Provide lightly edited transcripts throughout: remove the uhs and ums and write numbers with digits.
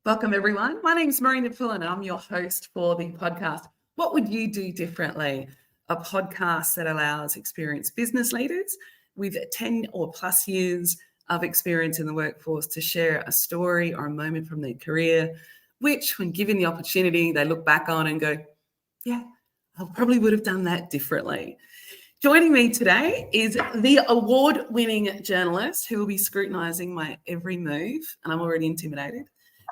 Welcome, everyone. My name is Marina Pullen, and I'm your host for the podcast, What Would You Do Differently? A podcast that allows experienced business leaders with 10 or plus years of experience in the workforce to share a story or a moment from their career, which, when given the opportunity, they look back on and go, yeah, I probably would have done that differently. Joining me today is the award-winning journalist who will be scrutinising my every move, and I'm already intimidated,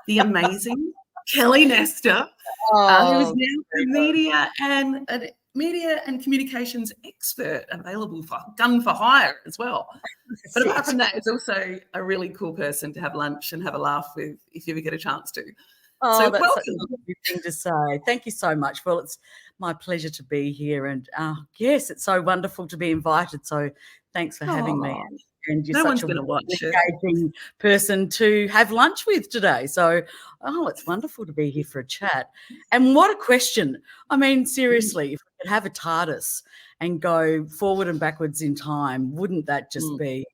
the amazing Kelly Nestor, who is now a media and communications expert, available for gun for hire as well. But apart from that, it's also a really cool person to have lunch and have a laugh with if you ever get a chance to. Oh, that's such a lovely thing to say. Thank you so much. Well, it's my pleasure to be here. And yes, it's so wonderful to be invited. So thanks for having me. And you're such a engaging person to have lunch with today. So, it's wonderful to be here for a chat. And what a question. I mean, seriously, if we could have a TARDIS and go forward and backwards in time, wouldn't that just be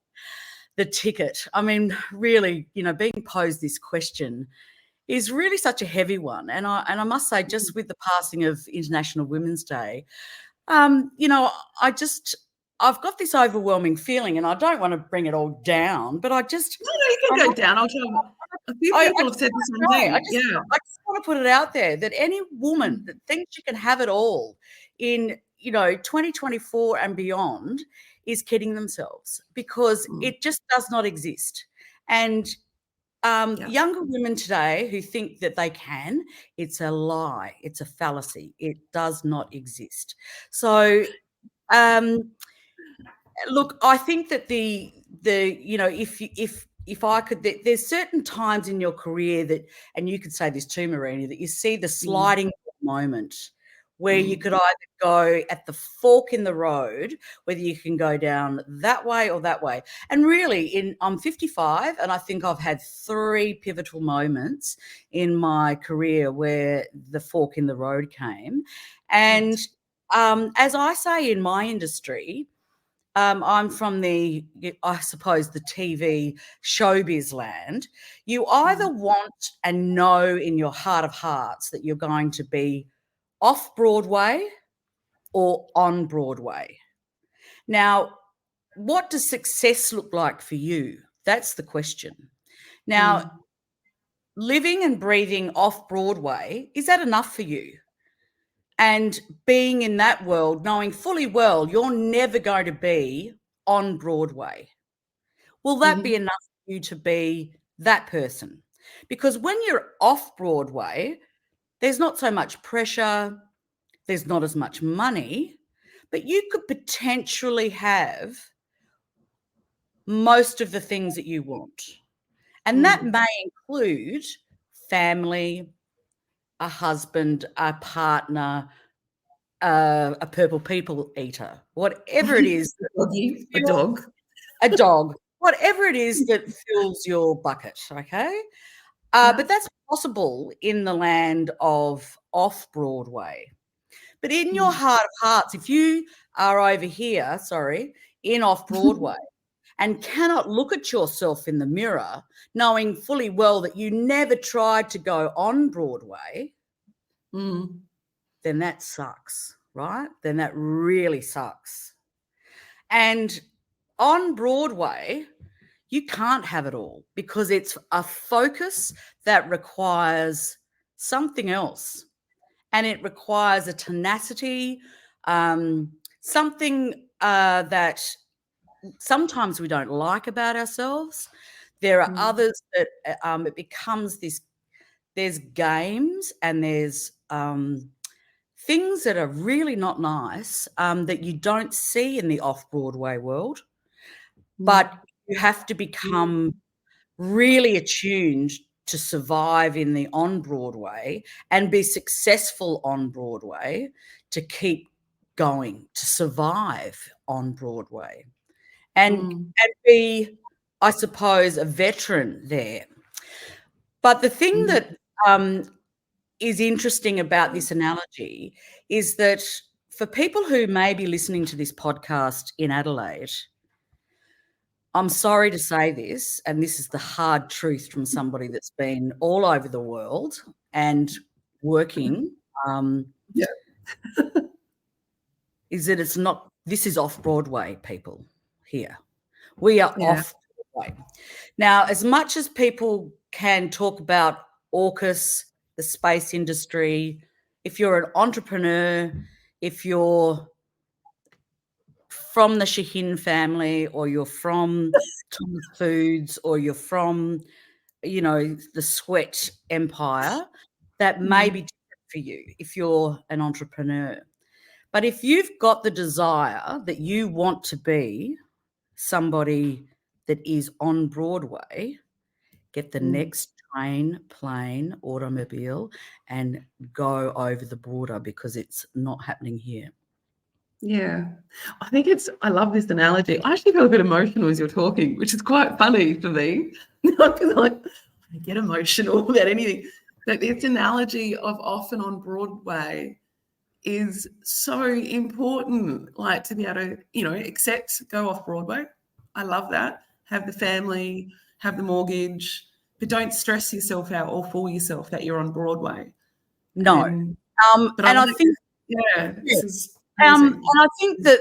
the ticket? I mean, really, being posed this question is really such a heavy one. And I must say, just with the passing of International Women's Day, I've got this overwhelming feeling, and I don't want to bring it all down, but I just... No, you can go down. I'll tell you. A few people have said the same thing. I just want to put it out there that any woman that thinks she can have it all in, 2024 and beyond is kidding themselves, because it just does not exist. And younger women today who think that they can, it's a lie. It's a fallacy. It does not exist. So, look, I think that if I could, there's certain times in your career that, and you could say this too, Marina, that you see the sliding moment where you could either go at the fork in the road, whether you can go down that way or that way. And really, I'm 55, and I think I've had 3 pivotal moments in my career where the fork in the road came. And as I say in my industry, I'm from I suppose, the TV showbiz land. You either want and know in your heart of hearts that you're going to be off Broadway or on Broadway. Now, what does success look like for you? That's the question. Now, living and breathing off Broadway, is that enough for you? And being in that world, knowing fully well you're never going to be on Broadway, will that be enough for you to be that person? Because when you're off Broadway, there's not so much pressure, there's not as much money, but you could potentially have most of the things that you want. And that may include family, a husband, a partner, a purple people eater, whatever it is. A dog, whatever it is that fills your bucket, okay? But that's possible in the land of off-Broadway. But in your heart of hearts, if you are over here, in off-Broadway, and cannot look at yourself in the mirror, knowing fully well that you never tried to go on Broadway, then that sucks, right? Then that really sucks. And on Broadway, you can't have it all, because it's a focus that requires something else. And it requires a tenacity, something that sometimes we don't like about ourselves. There are others that it becomes this, there's games and there's things that are really not nice that you don't see in the off-Broadway world, but you have to become really attuned to survive in the on-Broadway and be successful on Broadway to keep going, to survive on Broadway and be, I suppose, a veteran there. But the thing that is interesting about this analogy is that for people who may be listening to this podcast in Adelaide, I'm sorry to say this, and this is the hard truth from somebody that's been all over the world and working, Yeah. is that it's not, this is off Broadway, people here. We are Yeah. off Broadway. Now, as much as people can talk about AUKUS, the space industry, if you're an entrepreneur, if you're from the Shaheen family, or you're from Thomas Foods, or you're from, you know, the Sweat empire, that may be different for you if you're an entrepreneur. But if you've got the desire that you want to be somebody that is on Broadway, get the next train, plane, automobile, and go over the border, because it's not happening here. Yeah. I love this analogy. I actually felt a bit emotional as you're talking, which is quite funny for me. Because I get emotional about anything. But this analogy of often on Broadway is so important, like to be able to, accept, go off Broadway. I love that. Have the family, have the mortgage, but don't stress yourself out or fool yourself that you're on Broadway. No. But and I think, this is amazing. and I think that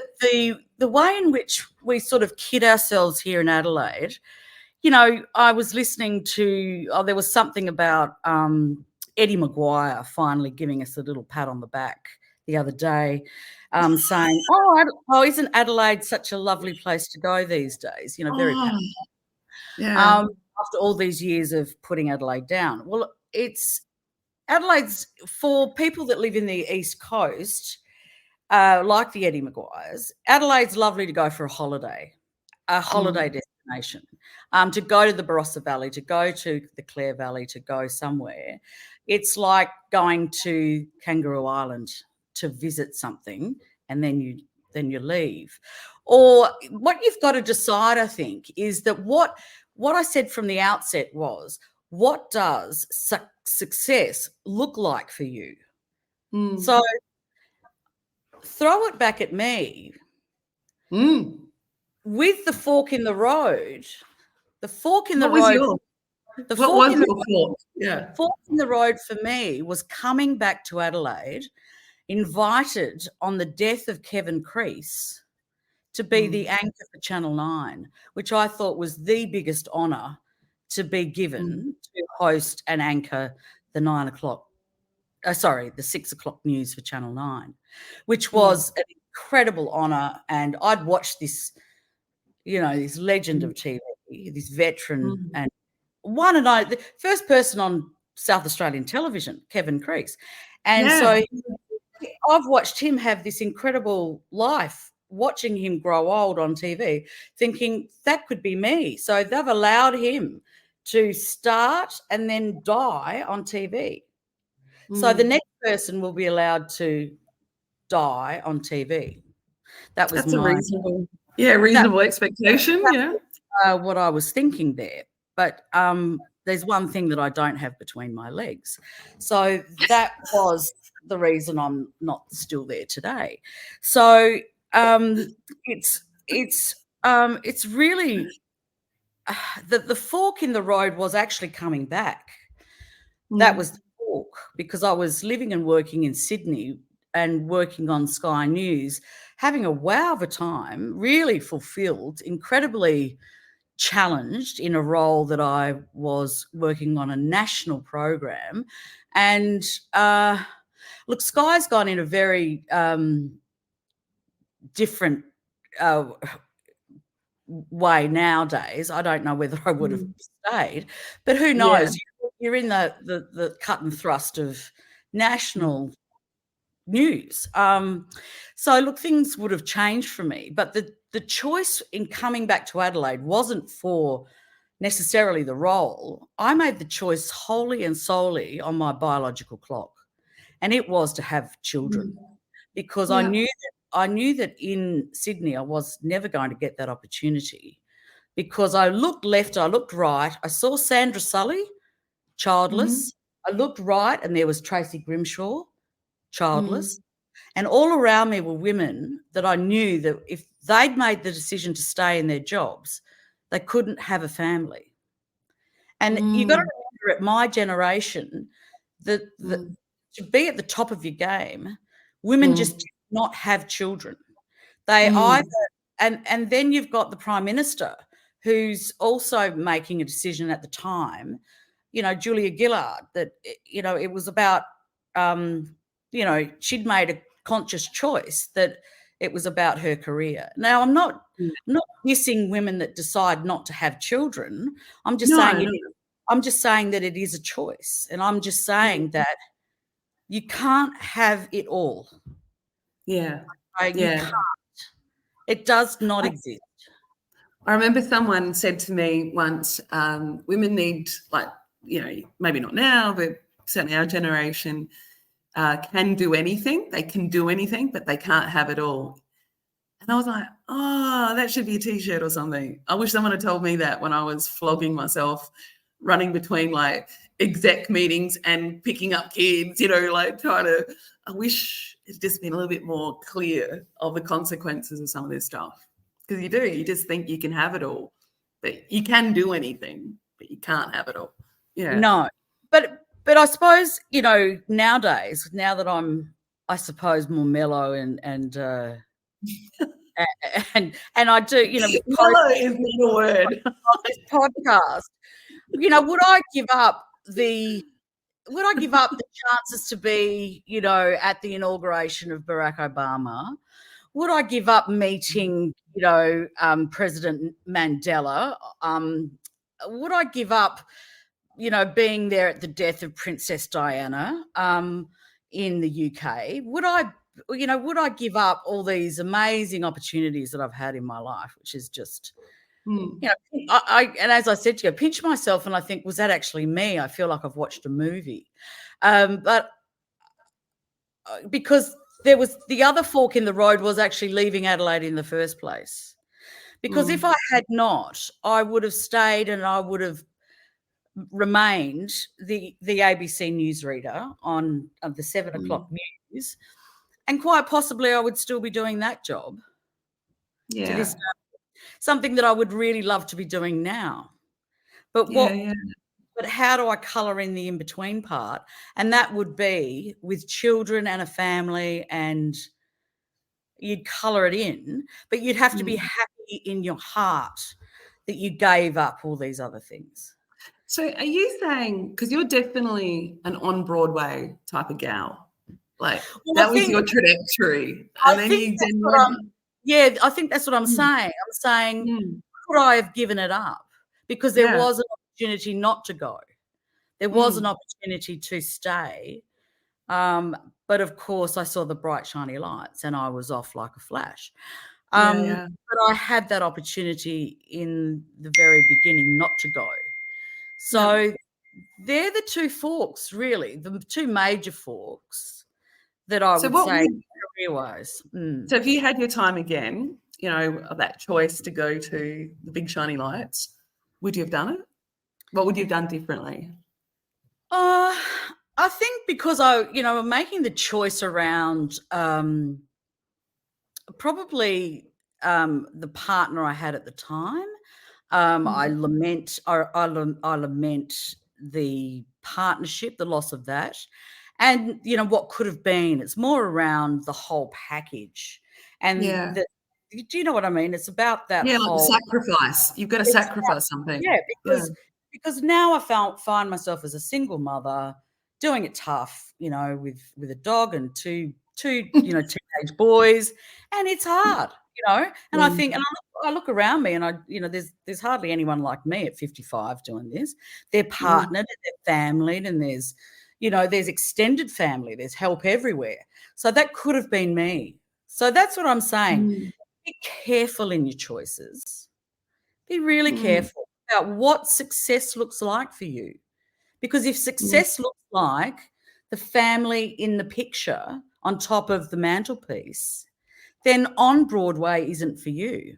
the way in which we sort of kid ourselves here in Adelaide, I was listening to, there was something about Eddie Maguire finally giving us a little pat on the back the other day, saying, isn't Adelaide such a lovely place to go these days? Very passionate. Yeah. After all these years of putting Adelaide down. Well, Adelaide's, for people that live in the East Coast, like the Eddie Maguires, Adelaide's lovely to go for a holiday destination, to go to the Barossa Valley, to go to the Clare Valley, to go somewhere. It's like going to Kangaroo Island to visit something, and then you leave. Or what you've got to decide, I think, is that what I said from the outset was, what does success look like for you? So throw it back at me. With the fork in the road, the fork in the road. What was your fork? Yeah. Fork in the road for me was coming back to Adelaide, invited on the death of Kevin Crease to be the anchor for Channel 9, which I thought was the biggest honour to be given, to host and anchor the 6 o'clock news for Channel 9, which was an incredible honour. And I'd watched this, this legend of TV, this veteran, and the first person on South Australian television, Kevin Crease. And so I've watched him have this incredible life, watching him grow old on TV, thinking that could be me. So they've allowed him to start and then die on TV. So the next person will be allowed to die on TV. That's a reasonable expectation. What I was thinking there. But there's one thing that I don't have between my legs. So that was the reason I'm not still there today. So it's really the fork in the road was actually coming back. That was the fork, because I was living and working in Sydney and working on Sky News, having a wow of a time, really fulfilled, incredibly challenged in a role that I was working on a national program. And look, Sky's gone in a very different way nowadays. I don't know whether I would have stayed, but who knows? You're in the cut and thrust of national news. So look, things would have changed for me, but the choice in coming back to Adelaide wasn't for necessarily the role. I made the choice wholly and solely on my biological clock, and it was to have children, because I knew that in Sydney I was never going to get that opportunity, because I looked left, I looked right, I saw Sandra Sully, childless. I looked right, and there was Tracy Grimshaw, childless. And all around me were women that I knew that if they'd made the decision to stay in their jobs, they couldn't have a family. And you got to Mm, remember, at my generation, that mm, to be at the top of your game, women just mm, did not have children. They either, mm, and then you've got the Prime Minister, who's also making a decision at the time, Julia Gillard, that, it was about, she'd made a conscious choice that it was about her career. Now, yeah. I'm not dissing women that decide not to have children. I'm just No, saying no. I'm just saying that it is a choice, and I'm just Mm, saying that you can't have it all. yeah, Right? You yeah. can't. It does not I, exist. I remember someone said to me once, women need, like, maybe not now, but certainly our generation can do anything. They can do anything, but they can't have it all. And I was like, oh, that should be a t-shirt or something. I wish someone had told me that when I was flogging myself, running between like exec meetings and picking up kids, like I wish it's just been a little bit more clear of the consequences of some of this stuff. Because you just think you can have it all, but you can do anything, but you can't have it all. Yeah. No. But I suppose, nowadays, now that I'm, I suppose, more mellow and I do, post Mellow is not a word. on this podcast, would I give up the chances to be, at the inauguration of Barack Obama? Would I give up meeting, President Mandela? Would I give up, being there at the death of Princess Diana in the UK? Would I give up all these amazing opportunities that I've had in my life, which is just, Mm, and as I said to you, I pinch myself and I think, was that actually me? I feel like I've watched a movie. But because there was the other fork in the road was actually leaving Adelaide in the first place. Because if mm, I had not, I would have stayed and I would have remained the ABC newsreader on the 7 o'clock mm. news, and quite possibly I would still be doing that job to this Yeah. day, something that I would really love to be doing now. But Yeah. Yeah. how do I colour in the in-between part? And that would be with children and a family, and you'd colour it in, but you'd have to be Mm. happy in your heart that you gave up all these other things. So are you saying, because you're definitely an on Broadway type of gal, like Well, that was your trajectory, and I then think you that's then what I'm went, yeah, I think that's what I'm mm, saying. I'm saying, mm, could I have given it up? Because there yeah, was an opportunity not to go. There was an mm, opportunity to stay. Um, but of course I saw the bright, shiny lights and I was off like a flash. yeah, yeah, But I had that opportunity in the very beginning not to go. yeah. So they're the two forks, really, the two major forks that I So would what say would, career-wise. so if you had your time again, of that choice to go to the big shiny lights, would you have done it? What would you have done differently? Uh, I think because I'm making the choice around probably the partner I had at the time. I Mm, lament, I lament the partnership, the loss of that, and what could have been. It's more around the whole package, and yeah, do you know what I mean? It's about that yeah, like the whole. sacrifice. You've got to It's about, sacrifice something. yeah, Yeah. because now I find myself as a single mother doing it tough, with a dog and two teenage boys, and it's hard, and I think, and I look around me and there's hardly anyone like me at 55 doing this. They're Mm, partnered, they're familied, and there's extended family, there's help everywhere. So that could have been me. So that's what I'm saying. mm, Be careful in your choices. Be really mm, careful about what success looks like for you. Because if mm, success looks like the family in the picture on top of the mantelpiece, then on Broadway isn't for you.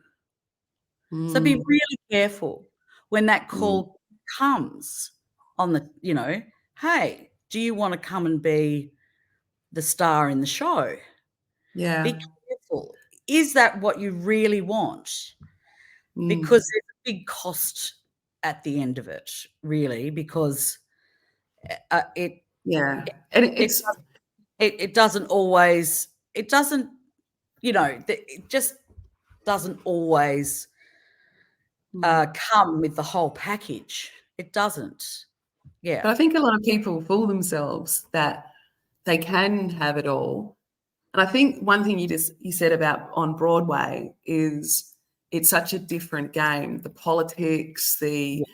So be mm, really careful when that mm. call comes on hey, do you want to come and be the star in the show? Be Yeah. careful. Is that what you really want? Mm. Because big cost at the end of it, really, because it Yeah. And it it doesn't always, it doesn't, it just doesn't always come with the whole package. It doesn't. Yeah. But I think a lot of people fool themselves that they can have it all. And I think one thing you said about on Broadway is it's such a different game. The politics, the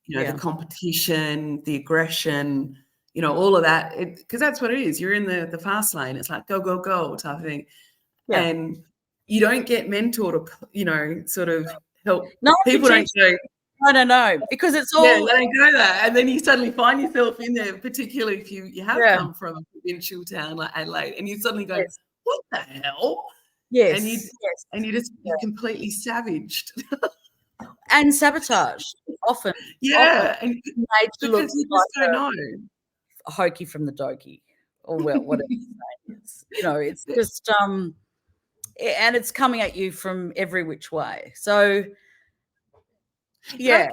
the competition, the aggression, all of that. Because that's what it is. You're in the fast lane. It's like go, go, go type of thing. Yeah. And you don't get mentored or, sort of help. No, People don't go, no, because it's all. yeah, they don't go there. And then you suddenly find yourself in there, particularly if you have come from a provincial town like Adelaide, and you suddenly go, what the hell? Yes. And you're completely savaged. And sabotaged often. Yeah. Often. And made to look because you just don't know. a hokey from the dokey, or whatever it is. It's just and it's coming at you from every which way. So yeah.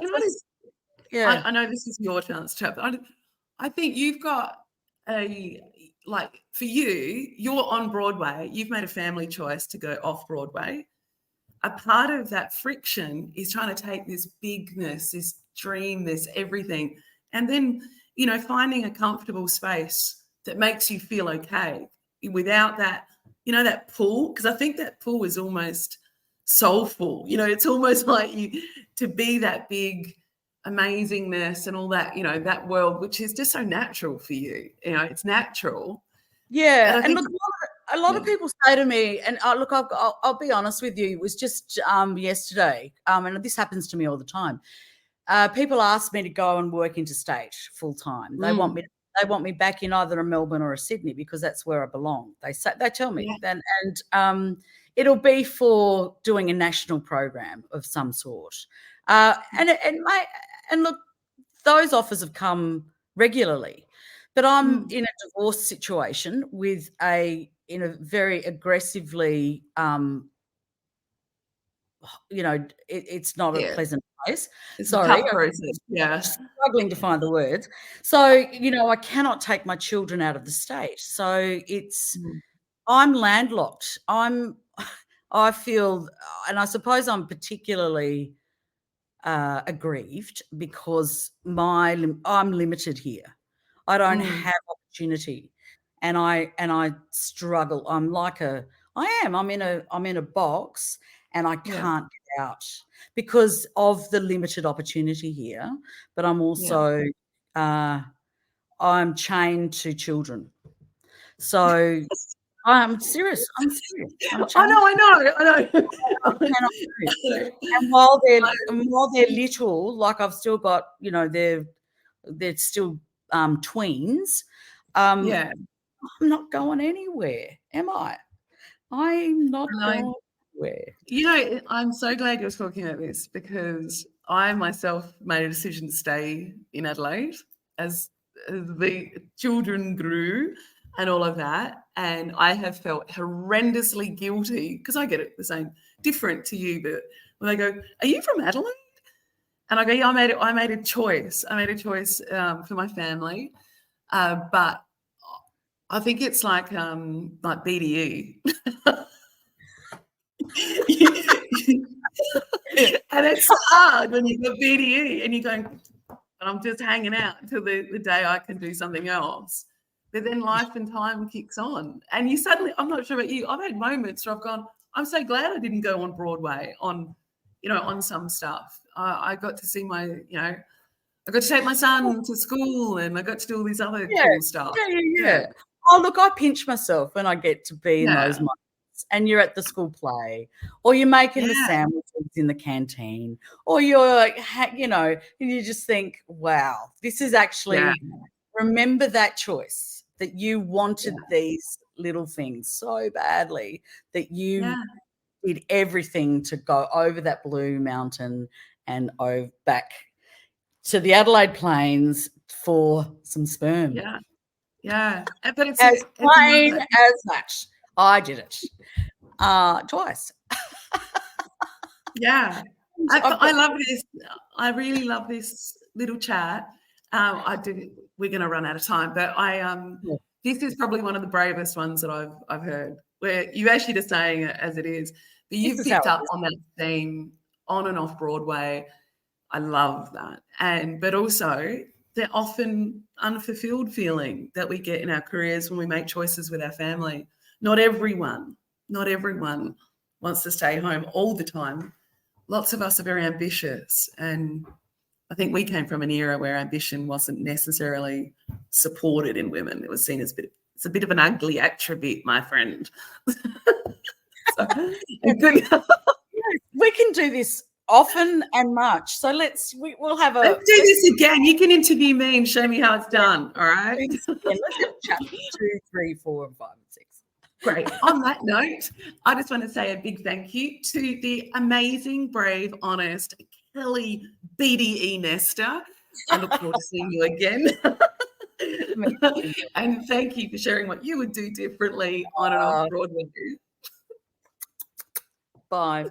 I know this is your chance, chap. I think you've got for you, you're on Broadway. You've made a family choice to go off Broadway. A part of that friction is trying to take this bigness, this dream, this everything, and then, finding a comfortable space that makes you feel okay without that, that pull. Because I think that pull is almost soulful. It's almost like you to be that big amazingness and all that, that world, which is just so natural for you. It's natural. Yeah. And look, a lot of people say to me, and look, I'll be honest with you, it was just yesterday, and this happens to me all the time. People ask me to go and work interstate full time. They want me back in either a Melbourne or a Sydney because that's where I belong. They tell me. And it'll be for doing a national program of some sort. And look, those offers have come regularly. But I'm in a divorce situation in a very aggressively, it's not a pleasant place. It's Sorry, a tough process. Yeah. Struggling to find the words. So, I cannot take my children out of the state. So I'm landlocked. I feel, and I suppose I'm particularly aggrieved because I'm limited here. I don't have opportunity, and I struggle. I'm in a box, and I can't get out because of the limited opportunity here. But I'm also I'm chained to children. So I'm serious. I'm chained. I know. I cannot move. And while they're little, like I've still got, they're still tweens. I'm not going anywhere, am I? I'm not going anywhere. I'm so glad you're talking about this because I myself made a decision to stay in Adelaide as the children grew and all of that. And I have felt horrendously guilty because I get it the same, different to you. But when they go, "Are you from Adelaide?" And I go, "Yeah, I made a choice. I made a choice for my family." But I think it's like BDE. And it's hard when you've got BDE and you're going, I'm just hanging out until the day I can do something else. But then life and time kicks on. And you suddenly, I'm not sure about you, I've had moments where I've gone, I'm so glad I didn't go on Broadway on some stuff. I got to see I got to take my son to school and I got to do all these other cool stuff. Yeah. Oh, look, I pinch myself when I get to be in those moments. And you're at the school play, or you're making the sandwiches in the canteen, or you're like, and you just think, wow, this is actually, remember that choice that you wanted these little things so badly that you did everything to go over that blue mountain and back to the Adelaide Plains for some sperm. Yeah. But it's as plain as that. I did it twice. Yeah. I love this. I really love this little chat. We're going to run out of time, but this is probably one of the bravest ones that I've heard. Where you actually just saying it as it is, but you've picked up on that theme on and off Broadway. I love that, but also the often unfulfilled feeling that we get in our careers when we make choices with our family. Not everyone wants to stay home all the time. Lots of us are very ambitious, and I think we came from an era where ambition wasn't necessarily supported in women. It was seen as it's a bit of an ugly attribute, my friend. We can do this often and much. So let's do this again. You can interview me and show me how it's done. All right. Let's have chapter 2, 3, 4, and 5, and 6. Great. On that note, I just want to say a big thank you to the amazing, brave, honest Kelly BDE Nestor. I look forward to seeing you again. And thank you for sharing what you would do differently on and off Broadway. Bye.